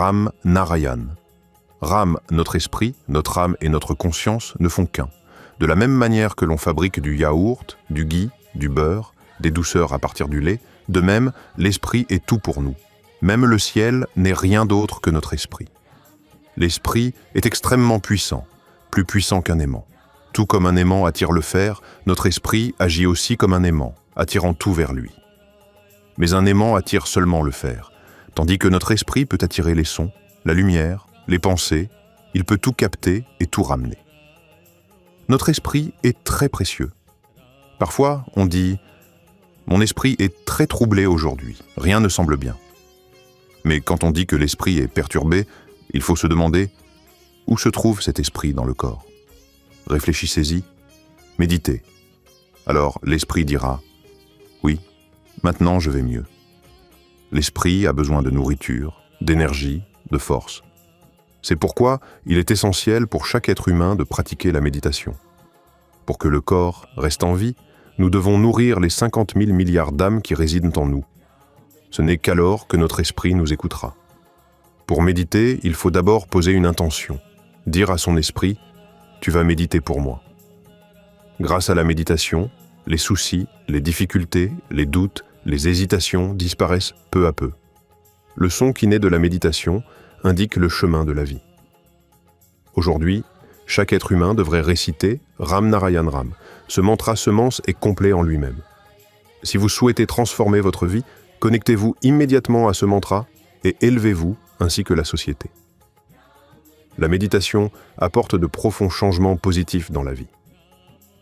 Ram Narayan. Ram, notre esprit, notre âme et notre conscience ne font qu'un. De la même manière que l'on fabrique du yaourt, du ghee, du beurre, des douceurs à partir du lait, de même, l'esprit est tout pour nous. Même le ciel n'est rien d'autre que notre esprit. L'esprit est extrêmement puissant, plus puissant qu'un aimant. Tout comme un aimant attire le fer, notre esprit agit aussi comme un aimant, attirant tout vers lui. Mais un aimant attire seulement le fer, tandis que notre esprit peut attirer les sons, la lumière, les pensées, il peut tout capter et tout ramener. Notre esprit est très précieux. Parfois, on dit « Mon esprit est très troublé aujourd'hui, rien ne semble bien ». Mais quand on dit que l'esprit est perturbé, il faut se demander où se trouve cet esprit dans le corps. Réfléchissez-y, méditez. Alors l'esprit dira « Oui, maintenant je vais mieux ». L'esprit a besoin de nourriture, d'énergie, de force. C'est pourquoi il est essentiel pour chaque être humain de pratiquer la méditation. Pour que le corps reste en vie, nous devons nourrir les 50 000 milliards d'âmes qui résident en nous. Ce n'est qu'alors que notre esprit nous écoutera. Pour méditer, il faut d'abord poser une intention, dire à son esprit « Tu vas méditer pour moi ». Grâce à la méditation, les soucis, les difficultés, les doutes, les hésitations disparaissent peu à peu. Le son qui naît de la méditation indique le chemin de la vie. Aujourd'hui, chaque être humain devrait réciter Ram Narayan Ram. Ce mantra semence est complet en lui-même. Si vous souhaitez transformer votre vie, connectez-vous immédiatement à ce mantra et élevez-vous ainsi que la société. La méditation apporte de profonds changements positifs dans la vie.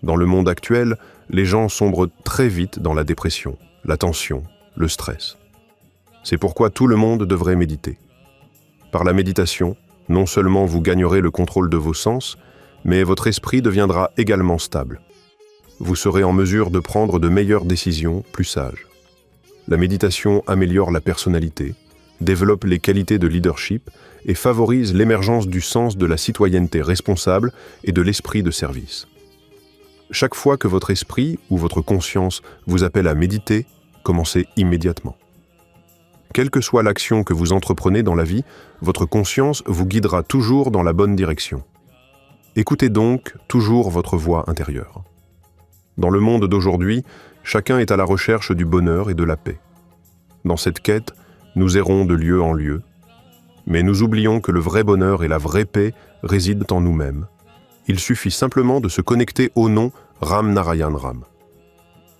Dans le monde actuel, les gens sombrent très vite dans la dépression, la tension, le stress. C'est pourquoi tout le monde devrait méditer. Par la méditation, non seulement vous gagnerez le contrôle de vos sens, mais votre esprit deviendra également stable. Vous serez en mesure de prendre de meilleures décisions plus sages. La méditation améliore la personnalité, développe les qualités de leadership et favorise l'émergence du sens de la citoyenneté responsable et de l'esprit de service. Chaque fois que votre esprit ou votre conscience vous appelle à méditer, commencez immédiatement. Quelle que soit l'action que vous entreprenez dans la vie, votre conscience vous guidera toujours dans la bonne direction. Écoutez donc toujours votre voix intérieure. Dans le monde d'aujourd'hui, chacun est à la recherche du bonheur et de la paix. Dans cette quête, nous errons de lieu en lieu, mais nous oublions que le vrai bonheur et la vraie paix résident en nous-mêmes. Il suffit simplement de se connecter au nom Ram Narayan Ram.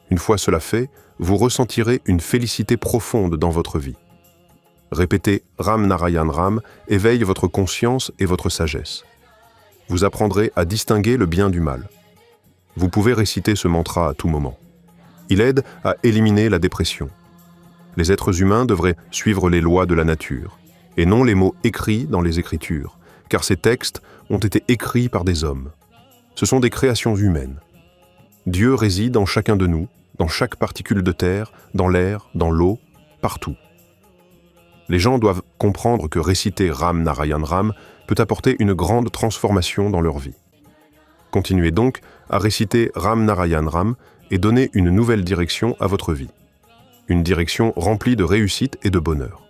Une fois cela fait, vous ressentirez une félicité profonde dans votre vie. Répéter Ram Narayan Ram éveille votre conscience et votre sagesse. Vous apprendrez à distinguer le bien du mal. Vous pouvez réciter ce mantra à tout moment. Il aide à éliminer la dépression. Les êtres humains devraient suivre les lois de la nature, et non les mots écrits dans les Écritures, car ces textes ont été écrits par des hommes. Ce sont des créations humaines. Dieu réside en chacun de nous, dans chaque particule de terre, dans l'air, dans l'eau, partout. Les gens doivent comprendre que réciter Ram Narayan Ram peut apporter une grande transformation dans leur vie. Continuez donc à réciter Ram Narayan Ram et donner une nouvelle direction à votre vie. Une direction remplie de réussite et de bonheur.